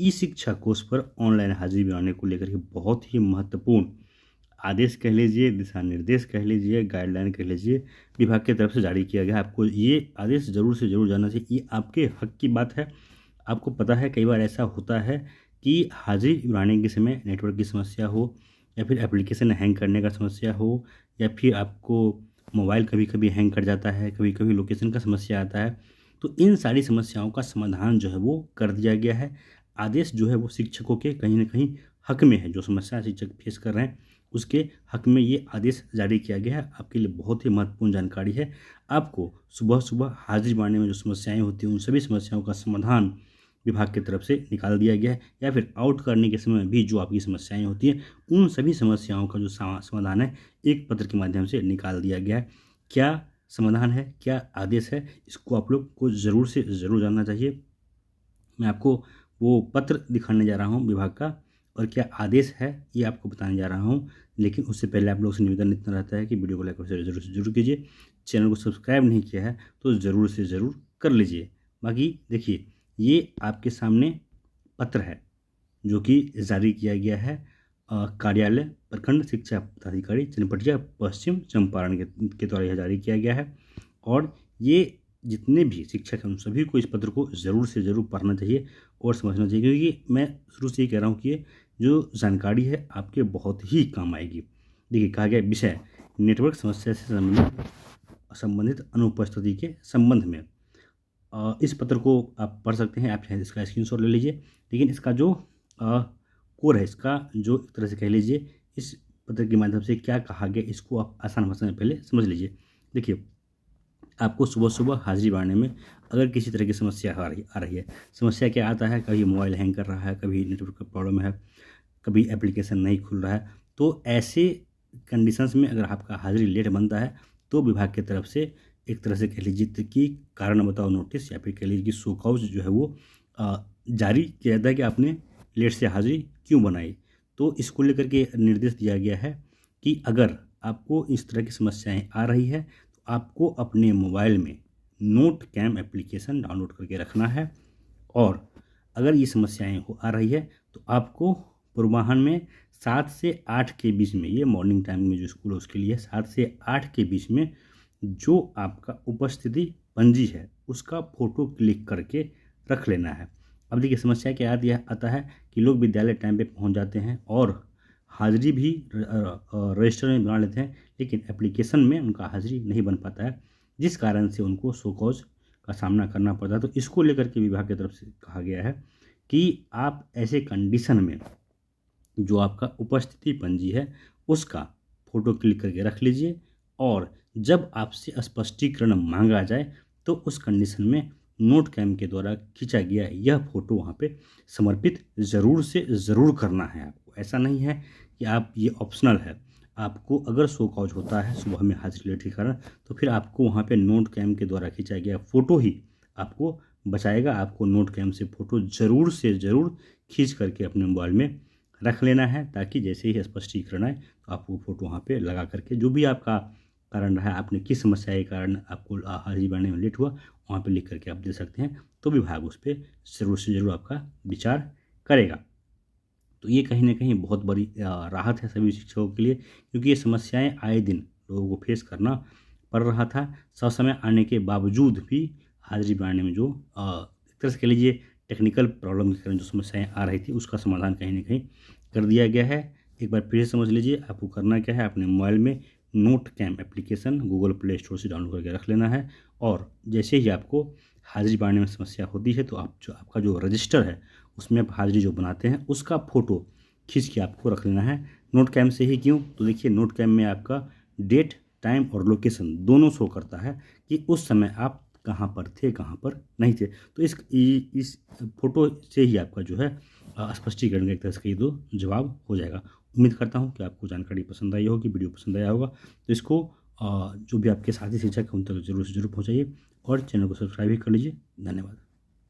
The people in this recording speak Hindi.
ई शिक्षा कोर्स पर ऑनलाइन हाजिरी बनाने को लेकर के बहुत ही महत्वपूर्ण आदेश कह लीजिए, दिशा निर्देश कह लीजिए, गाइडलाइन कह लीजिए, विभाग की तरफ से जारी किया गया है। आपको ये आदेश ज़रूर से ज़रूर जानना चाहिए। ये आपके हक की बात है। आपको पता है कई बार ऐसा होता है कि हाजिरी बनाने के समय नेटवर्क की समस्या हो, या फिर एप्लीकेशन हैंग करने का समस्या हो, या फिर आपको मोबाइल कभी कभी हैंग कर जाता है, कभी कभी लोकेशन का समस्या आता है। तो इन सारी समस्याओं का समाधान जो है वो कर दिया गया है। आदेश जो है वो शिक्षकों के कहीं ना कहीं हक में है। जो समस्या शिक्षक फेस कर रहे हैं उसके हक में ये आदेश जारी किया गया है। आपके लिए बहुत ही महत्वपूर्ण जानकारी है। आपको सुबह सुबह हाजिरी बांटने में जो समस्याएं होती हैं उन सभी समस्याओं का समाधान विभाग की तरफ से निकाल दिया गया है, या फिर आउट करने के समय भी जो आपकी समस्याएं होती हैं उन सभी समस्याओं का जो समाधान है एक पत्र के माध्यम से निकाल दिया गया है। क्या समाधान है, क्या आदेश है, इसको आप लोग को ज़रूर से ज़रूर जानना चाहिए। मैं आपको वो पत्र दिखाने जा रहा हूँ विभाग का, और क्या आदेश है ये आपको बताने जा रहा हूँ। लेकिन उससे पहले आप लोगों से निवेदन इतना रहता है कि वीडियो को लाइक और शेयर जरूर से जरूर कीजिए। चैनल को सब्सक्राइब नहीं किया है तो ज़रूर से ज़रूर कर लीजिए। बाकी देखिए, ये आपके सामने पत्र है जो कि जारी किया गया है कार्यालय प्रखंड शिक्षा पदाधिकारी चनपटिया पश्चिम चंपारण के द्वारा यह जारी किया गया है। और ये जितने भी शिक्षक हैं उन सभी को इस पत्र को ज़रूर से ज़रूर पढ़ना चाहिए और समझना चाहिए, क्योंकि मैं शुरू से ये कह रहा हूँ कि ये जो जानकारी है आपके बहुत ही काम आएगी। देखिए, कहा गया विषय नेटवर्क समस्या से संबंधित अनुपस्थिति के संबंध में। इस पत्र को आप पढ़ सकते हैं, आप चाहे इसका स्क्रीनशॉट ले लीजिए। लेकिन इसका जो कोर है, इसका जो एक तरह से कह लीजिए इस पत्र के माध्यम से क्या कहा गया, इसको आप आसान भाषा में पहले समझ लीजिए। देखिए, आपको सुबह सुबह हाजिरी बांटने में अगर किसी तरह की समस्या आ रही है, समस्या क्या आता है, कभी मोबाइल हैंग कर रहा है, कभी नेटवर्क का प्रॉब्लम है, कभी एप्लीकेशन नहीं खुल रहा है, तो ऐसे कंडीशंस में अगर आपका हाजिरी लेट बनता है तो विभाग की तरफ से एक तरह से कह लीजिए कि कारण बताओ नोटिस, या फिर कह लीजिए कि शो कॉज जो है वो जारी किया जाता है कि आपने लेट से हाजिरी क्यों बनाई। तो इसको लेकर के निर्देश दिया गया है कि अगर आपको इस तरह की समस्याएं आ रही है तो आपको अपने मोबाइल में नोट कैम एप्लीकेशन डाउनलोड करके रखना है। और अगर ये समस्याएं आ रही है तो आपको पूर्वाह्न में 7 से 8 के बीच में, ये मॉर्निंग टाइम में जो स्कूल है उसके लिए 7 से 8 के बीच में जो आपका उपस्थिति पंजी है उसका फ़ोटो क्लिक करके रख लेना है। अब देखिए, समस्या क्या आता है कि लोग विद्यालय टाइम पे पहुंच जाते हैं और हाजिरी भी रजिस्टर में बना लेते हैं, लेकिन एप्लीकेशन में उनका हाजिरी नहीं बन पाता है, जिस कारण से उनको शो कॉज का सामना करना पड़ता है। तो इसको लेकर के विभाग की तरफ से कहा गया है कि आप ऐसे कंडीशन में जो आपका उपस्थिति पंजी है उसका फ़ोटो क्लिक करके रख लीजिए, और जब आपसे स्पष्टीकरण मांगा जाए तो उस कंडीशन में नोट कैम के द्वारा खींचा गया यह फ़ोटो वहाँ पे समर्पित ज़रूर से ज़रूर करना है आपको। ऐसा नहीं है कि आप, ये ऑप्शनल है। आपको अगर शो कॉज होता है सुबह में हाजिरी लेट के कारण तो फिर आपको वहाँ पे नोट कैम के द्वारा खींचा गया फ़ोटो ही आपको बचाएगा। आपको नोट कैम से फ़ोटो ज़रूर से ज़रूर खींच करके अपने मोबाइल में रख लेना है, ताकि जैसे ही स्पष्टीकरण आए तो आप वो फ़ोटो वहाँ पे लगा करके जो भी आपका कारण रहा, आपने किस समस्या के कारण आपको हाजिरी भरने में लेट हुआ, वहाँ पे लिख करके आप दे सकते हैं। तो विभाग उस पर ज़रूर से ज़रूर आपका विचार करेगा। तो ये कहीं ना कहीं बहुत बड़ी राहत है सभी शिक्षकों के लिए, क्योंकि ये समस्याएं आए दिन लोगों को फेस करना पड़ रहा था। समय आने के बावजूद भी हाजिरी बनाने में जो एक तरह से कह लीजिए टेक्निकल प्रॉब्लम के कारण जो समस्याएं आ रही थी उसका समाधान कहीं ना कहीं कर दिया गया है। एक बार फिर से समझ लीजिए, आपको करना क्या है, अपने मोबाइल में note cam application Google Play Store से डाउनलोड करके रख लेना है। और जैसे ही आपको हाजिरी बनाने में समस्या होती है तो आप जो आपका जो रजिस्टर है उसमें आप हाजिरी जो बनाते हैं उसका फ़ोटो खींच के आपको रख लेना है। नोट कैम से ही क्यों, तो देखिए नोट कैम में आपका डेट, टाइम और लोकेशन दोनों शो करता है कि उस समय आप कहाँ पर थे, कहाँ पर नहीं थे। तो इस फोटो से ही आपका जो है स्पष्टीकरण का एक तरह से कही दो जवाब हो जाएगा। उम्मीद करता हूँ कि आपको जानकारी पसंद आई होगी, वीडियो पसंद आया होगा। तो इसको जो भी आपके साथी शिक्षक हैं उन तक जरूर से जरूर पहुँचाइए और चैनल को सब्सक्राइब भी कर लीजिए। धन्यवाद।